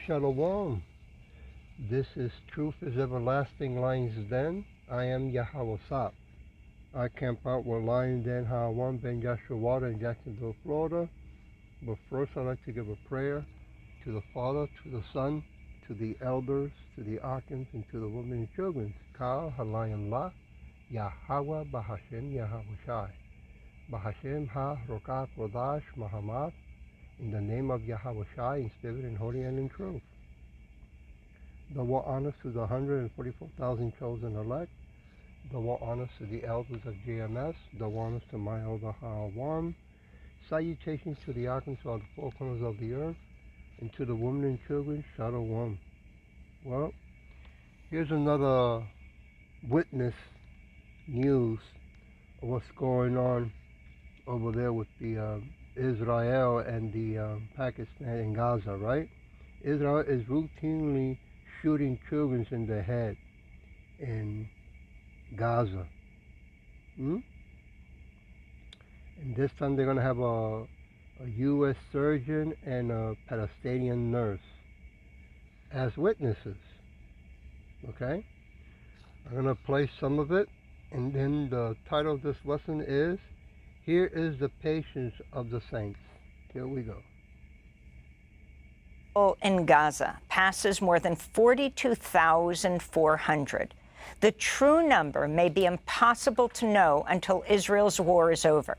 Shalom. This is Truth is Everlasting Lions Den. I am Yahweh Sap. I camp out with Lion Den Hawan Ben Joshua Water in Jacksonville, Florida. But first I'd like to give a prayer to the Father, to the Son, to the elders, to the archons, and to the women and children. Ka Halayim La, Yahweh Bahashem Yahweh Shai. Bahashem Ha Rokat Rodash Mahamat. In the name of Yahweh Shai, in spirit and holy and in truth. Double honors to the 144,000 chosen elect. Double honors to the elders of JMS. Double honors to my elder Hawan. Salutations to the archons of the four corners of the earth. And to the women and children, Shalom. Well, here's another witness news of what's going on over there with the Israel and the Pakistan and Gaza, right? Israel is routinely shooting children in the head in Gaza. And this time they're going to have a U.S. surgeon and a Palestinian nurse as witnesses. Okay? I'm going to play some of it, and then the title of this lesson is Here is the Patience of the Saints. Here we go. In Gaza passes more than 42,400. The true number may be impossible to know until Israel's war is over.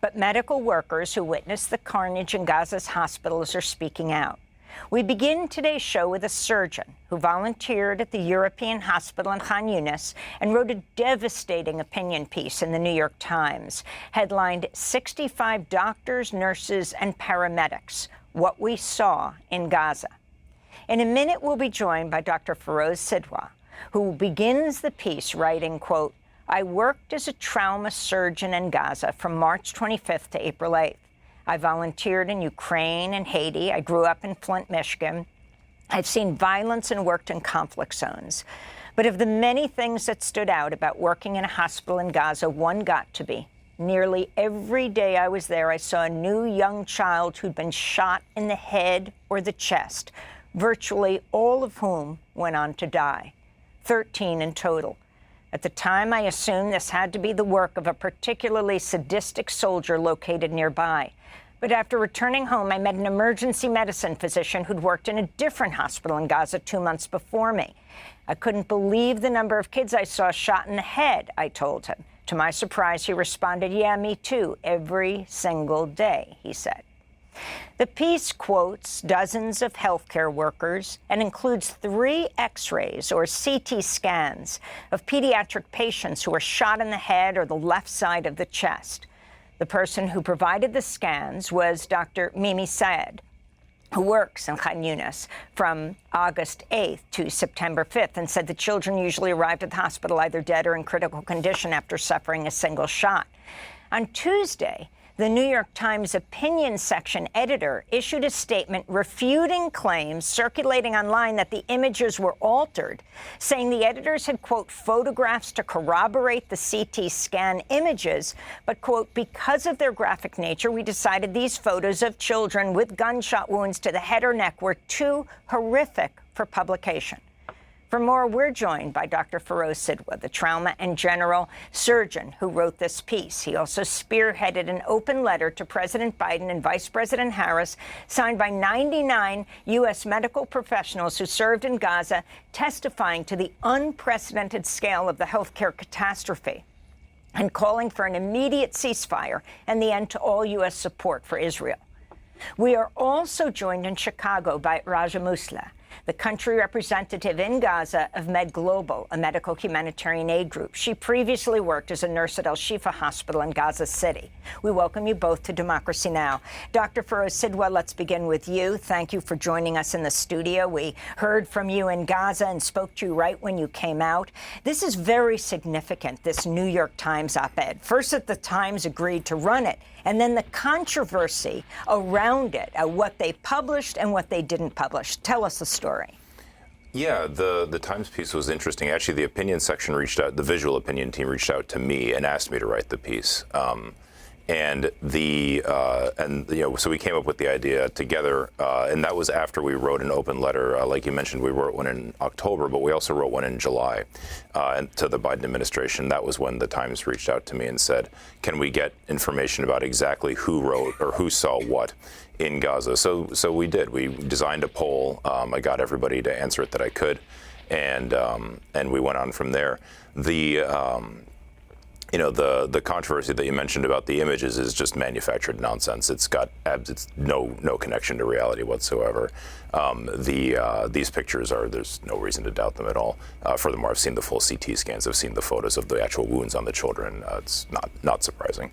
But medical workers who witnessed the carnage in Gaza's hospitals are speaking out. We begin today's show with a surgeon who volunteered at the European Hospital in Khan Yunis and wrote a devastating opinion piece in the New York Times, headlined 65 Doctors, Nurses, and Paramedics, What We Saw in Gaza. In a minute, we'll be joined by Dr. Feroz Sidhwa, who begins the piece writing, quote, I worked as a trauma surgeon in Gaza from March 25th to April 8th. I volunteered in Ukraine and Haiti. I grew up in Flint, Michigan. I've seen violence and worked in conflict zones. But of the many things that stood out about working in a hospital in Gaza, one got to be. Nearly every day I was there, I saw a new young child who'd been shot in the head or the chest, virtually all of whom went on to die, 13 in total. At the time, I assumed this had to be the work of a particularly sadistic soldier located nearby. But after returning home, I met an emergency medicine physician who'd worked in a different hospital in Gaza 2 months before me. I couldn't believe the number of kids I saw shot in the head, I told him. To my surprise, he responded, yeah, me too, every single day, he said. The piece quotes dozens of healthcare workers and includes 3 X-rays or CT scans of pediatric patients who were shot in the head or the left side of the chest. The person who provided the scans was Dr. Mimi Saed, who works in Khan Yunis from August 8th to September 5th, and said the children usually arrived at the hospital either dead or in critical condition after suffering a single shot. On Tuesday, the New York Times opinion section editor issued a statement refuting claims circulating online that the images were altered, saying the editors had, quote, photographs to corroborate the CT scan images, but, quote, because of their graphic nature, we decided these photos of children with gunshot wounds to the head or neck were too horrific for publication. For more, we're joined by Dr. Feroz Sidhwa, the trauma and general surgeon who wrote this piece. He also spearheaded an open letter to President Biden and Vice President Harris, signed by 99 U.S. medical professionals who served in Gaza, testifying to the unprecedented scale of the healthcare catastrophe and calling for an immediate ceasefire and the end to all U.S. support for Israel. We are also joined in Chicago by Raja Musla, the country representative in Gaza of Med Global, a medical humanitarian aid group. She previously worked as a nurse at Al-Shifa Hospital in Gaza City. We welcome you both to Democracy Now! Dr. Feroz Sidhwa, let's begin with you. Thank you for joining us in the studio. We heard from you in Gaza and spoke to you right when you came out. This is very significant, this New York Times op-ed. First, that the Times agreed to run it, and then the controversy around it, what they published and what they didn't publish. Tell us the story. Yeah, the Times piece was interesting. Actually, the opinion section reached out, the visual opinion team reached out to me and asked me to write the piece. And so we came up with the idea together, and that was after we wrote an open letter. Like you mentioned, we wrote one in October, but we also wrote one in July and to the Biden administration. That was when the Times reached out to me and said, "Can we get information about exactly who wrote or who saw what in Gaza?" So we did. We designed a poll. I got everybody to answer it that I could, and we went on from there. The controversy that you mentioned about the images is just manufactured nonsense. It's no connection to reality whatsoever. These pictures there's no reason to doubt them at all. Furthermore, I've seen the full CT scans. I've seen the photos of the actual wounds on the children. It's not surprising.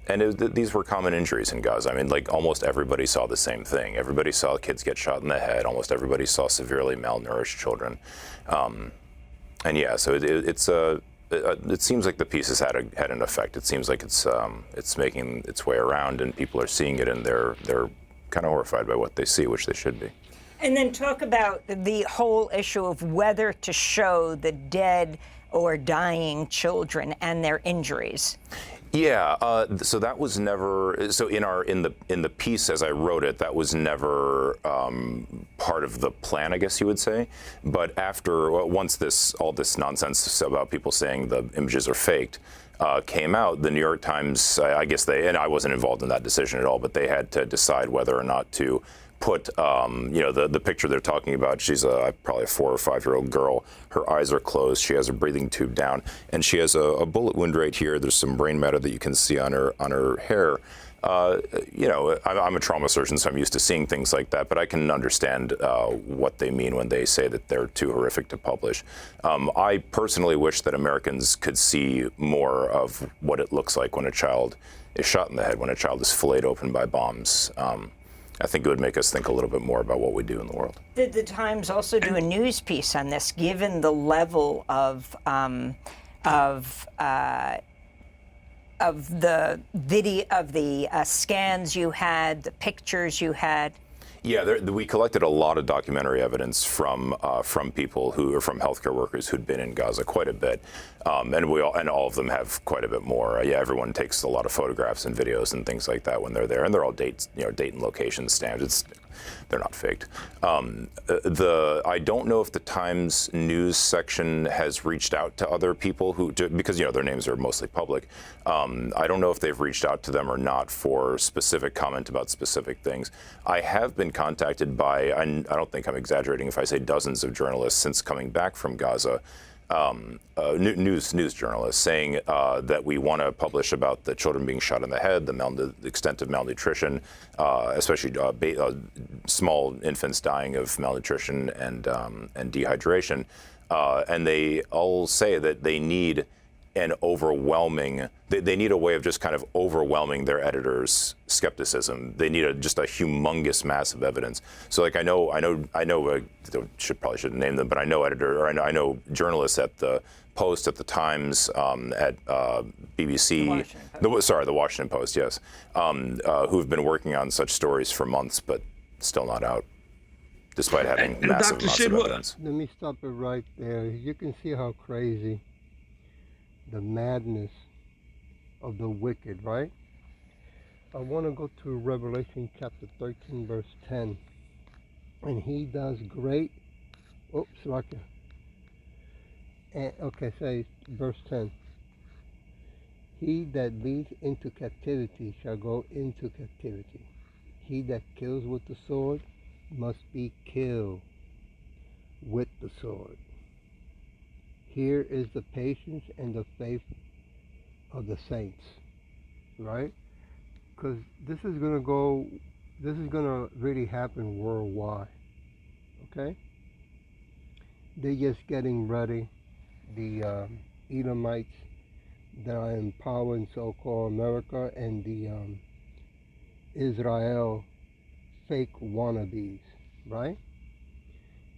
These were common injuries in Gaza. I mean, like almost everybody saw the same thing. Everybody saw kids get shot in the head. Almost everybody saw severely malnourished children. It seems like the piece has had an effect. It seems like it's making its way around, and people are seeing it, and they're kind of horrified by what they see, which they should be. And then talk about the whole issue of whether to show the dead or dying children and their injuries. Yeah, so that was never. So in the piece as I wrote it, that was never part of the plan, I guess you would say. But once all this nonsense about people saying the images are faked came out, the New York Times, I guess and I wasn't involved in that decision at all, but they had to decide whether or not to put, the picture they're talking about. She's probably a 4 or 5 year old girl. Her eyes are closed. She has a breathing tube down, and she has a bullet wound right here. There's some brain matter that you can see on her hair. I'm a trauma surgeon, so I'm used to seeing things like that, but I can understand what they mean when they say that they're too horrific to publish. I personally wish that Americans could see more of what it looks like when a child is shot in the head, when a child is filleted open by bombs. I think it would make us think a little bit more about what we do in the world. Did the Times also do a news piece on this, given the level of the video, of the scans you had, the pictures you had? Yeah, we collected a lot of documentary evidence from people from healthcare workers who'd been in Gaza quite a bit, and all of them have quite a bit more. Everyone takes a lot of photographs and videos and things like that when they're there, and they're all date and location stamped. They're not faked. I don't know if the Times news section has reached out to other people because their names are mostly public. I don't know if they've reached out to them or not for specific comment about specific things. I have been contacted by, I don't think I'm exaggerating if I say dozens of journalists since coming back from Gaza, news journalists saying that we want to publish about the children being shot in the head, the extent of malnutrition, especially small infants dying of malnutrition and dehydration, and they all say that they need an overwhelming. They need a way of just kind of overwhelming their editors' skepticism. They need just a humongous mass of evidence. So, like I know. Shouldn't name them, but I know journalists at the Post, at the Times, at BBC. The Washington Post, yes, who've been working on such stories for months, but still not out, despite having massive amounts of evidence. Let me stop it right there. You can see how crazy the madness of the wicked, right? I want to go to Revelation chapter 13, verse 10. And he does great. Say verse 10. He that leads into captivity shall go into captivity. He that kills with the sword must be killed with the sword. Here is the patience and the faith of the saints, right? Because this is going to really happen worldwide, okay? They're just getting ready. The Edomites that are in power in so-called America, and the Israel fake wannabes, right?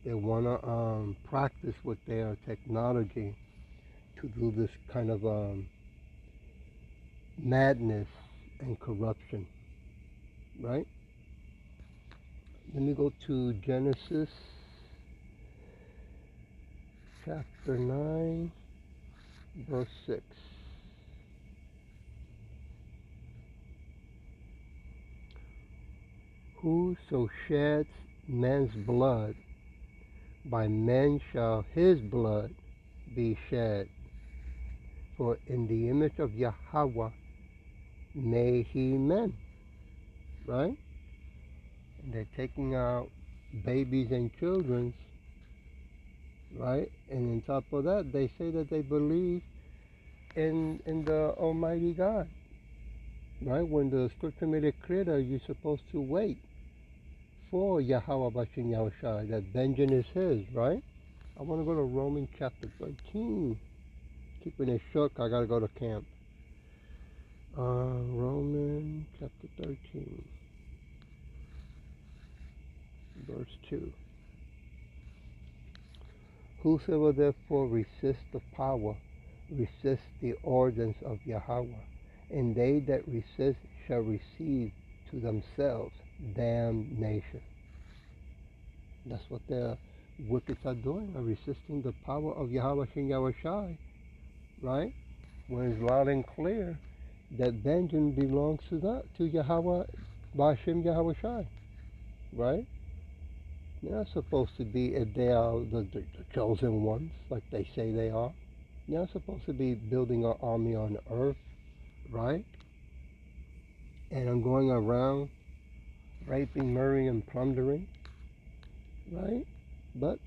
They want to practice with their technology to do this kind of madness and corruption, right? Let me go to Genesis chapter 9, verse 6. Whoso sheds men's blood, by men shall his blood be shed. For in the image of Yahweh made he men. Right? And they're taking out babies and children, right? And on top of that, they say that they believe in the Almighty God, right? When the scripture made it clear that you're supposed to wait for Yahweh Bashin Yahushai, that vengeance is his, right? I want to go to Romans chapter 13. Keeping it short, I got to go to camp. Romans chapter 13, verse 2. Whosoever therefore resists the power, resists the ordinance of Yahweh, and they that resist shall receive to themselves damnation. That's what the wicked are doing, are resisting the power of Yahweh Shem Yahushai, right? When it's loud and clear that vengeance belongs to that, to Yahweh Bashem Yahushai, right? They're not supposed to be, if they are the chosen ones, like they say they are. They're not supposed to be building an army on earth, right? And I'm going around raping, murdering, and plundering, right? But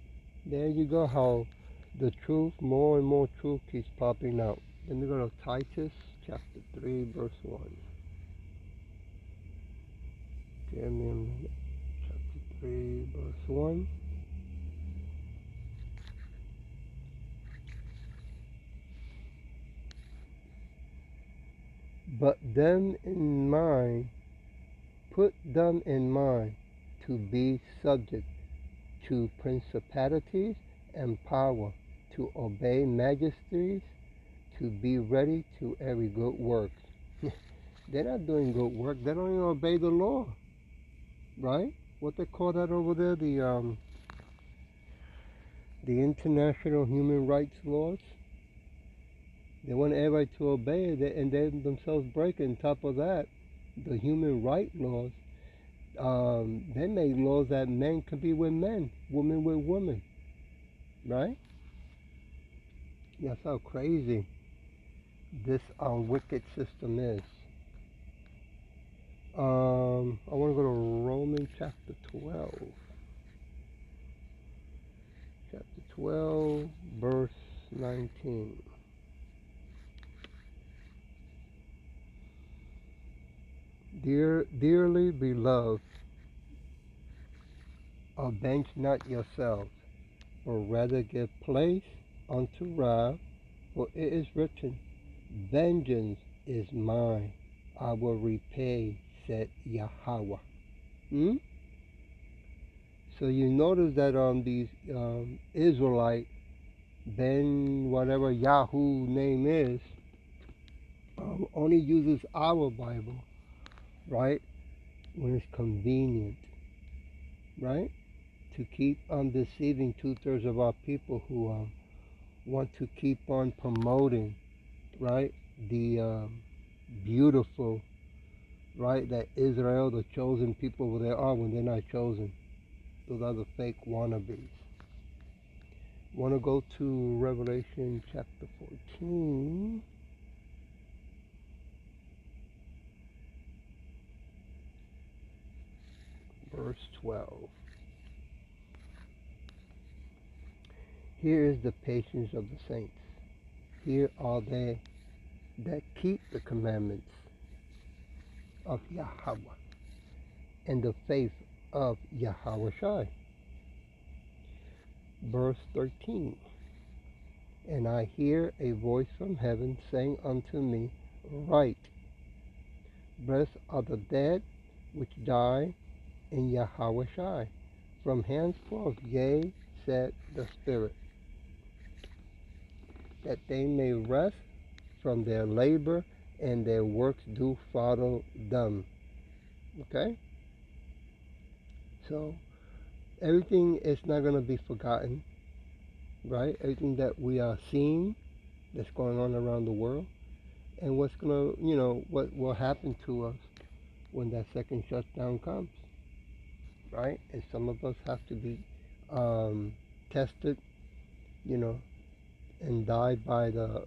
there you go, how the truth, more and more truth keeps popping out. Let me go to Titus chapter 3, verse 1. Give me a minute. Chapter 3, verse 1. But them in mind, put them in mind to be subject to principalities and power, to obey magistrates, to be ready to every good work. They're not doing good work. They don't even obey the law, right? What they call that over there, the international human rights laws. They want everybody to obey it, and they themselves break it. On top of that, the human rights laws, they make laws that men can be with men, women with women, right? That's how crazy this wicked system is. I want to go to Romans chapter 12. Chapter 12, verse 19. Dearly beloved, avenge not yourselves, or rather give place unto wrath, for it is written, vengeance is mine, I will repay, said Yahweh. So you notice that these Israelite, Ben, whatever Yahoo name is, only uses our Bible, right, when it's convenient, right, to keep on deceiving 2/3 of our people who want to keep on promoting, right, the beautiful, right, that Israel, the chosen people they are when they're not chosen. Those are the fake wannabes. Want to go to Revelation chapter 14. Verse 12. Here is the patience of the saints. Here are they that keep the commandments of Yahweh and the faith of Yahushai. Verse 13. And I hear a voice from heaven saying unto me, write, blessed are the dead which die in Yahushai, from henceforth, yea, said the Spirit, that they may rest from their labor, and their works do follow them. Okay? So, everything is not going to be forgotten, right? Everything that we are seeing that's going on around the world, and what's going to, what will happen to us when that second shutdown comes. right? And some of us have to be tested, you know, and die by the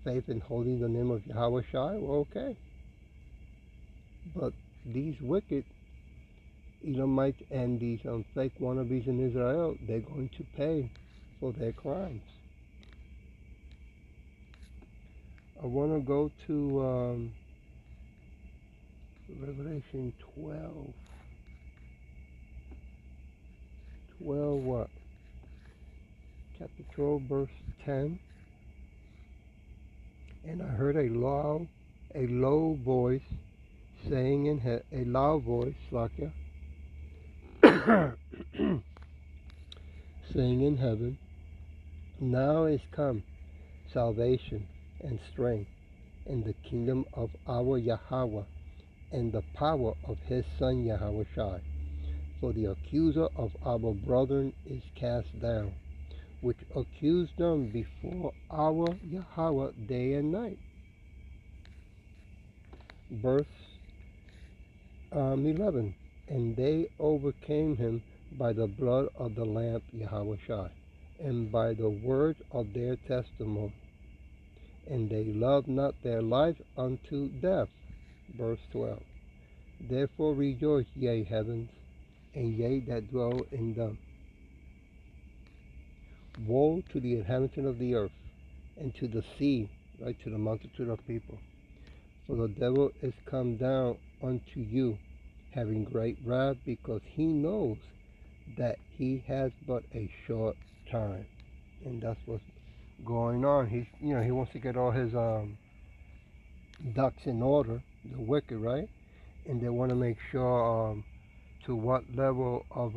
faith in holding the name of Yahweh Shai. Well, okay. But these wicked Edomites and these fake wannabes in Israel, they're going to pay for their crimes. I want to go to Revelation 12. 12 what? Chapter 12, verse 10. And I heard a low voice saying a loud voice, Slakia, saying in heaven, now is come salvation and strength and the kingdom of our Yahweh and the power of his son Yahweh Shai. For the accuser of our brethren is cast down, which accused them before our Yahweh day and night. Verse 11. And they overcame him by the blood of the Lamb Yahweh Shai, and by the word of their testimony. And they loved not their life unto death. Verse 12. Therefore rejoice, ye heavens, and ye that dwell in them. Woe to the inhabitant of the earth, and to the sea, right, to the multitude of people. For the devil is come down unto you, having great wrath, because he knows that he has but a short time. And that's what's going on. He wants to get all his ducks in order, the wicked, right? And they want to make sure to what level of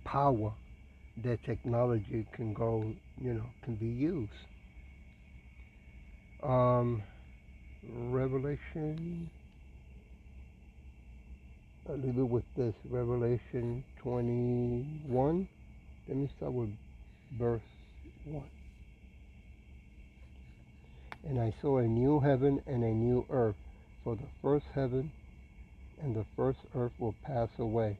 power their technology can go, can be used. Revelation, I'll leave it with this, Revelation 21. Let me start with verse 1. And I saw a new heaven and a new earth, for the first heaven and the first earth will pass away,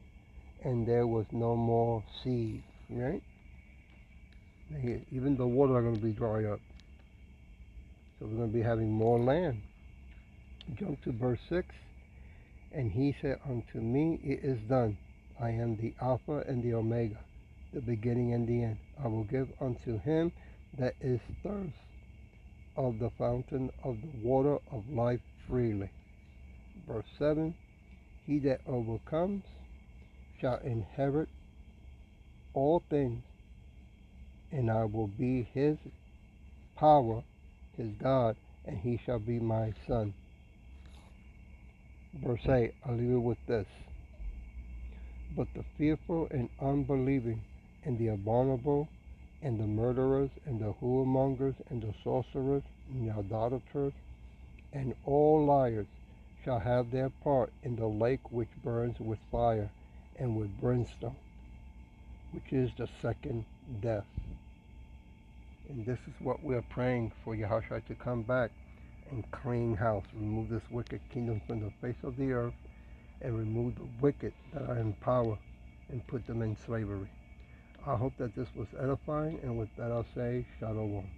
and there was no more sea, right? Even the water are going to be dry up. So we're going to be having more land. Jump to verse 6. And he said unto me, it is done. I am the Alpha and the Omega, the beginning and the end. I will give unto him that is thirst of the fountain of the water of life freely. Verse 7. He that overcomes shall inherit all things, and I will be his power, his God, and he shall be my son. Verse 8, I'll leave it with this. But the fearful and unbelieving, and the abominable, and the murderers, and the whoremongers, and the sorcerers, and the idolaters, and all liars shall have their part in the lake which burns with fire and with brimstone, which is the second death. And this is what we are praying for Yahushua to come back and clean house, remove this wicked kingdom from the face of the earth, and remove the wicked that are in power and put them in slavery. I hope that this was edifying, and with that I'll say Shalom.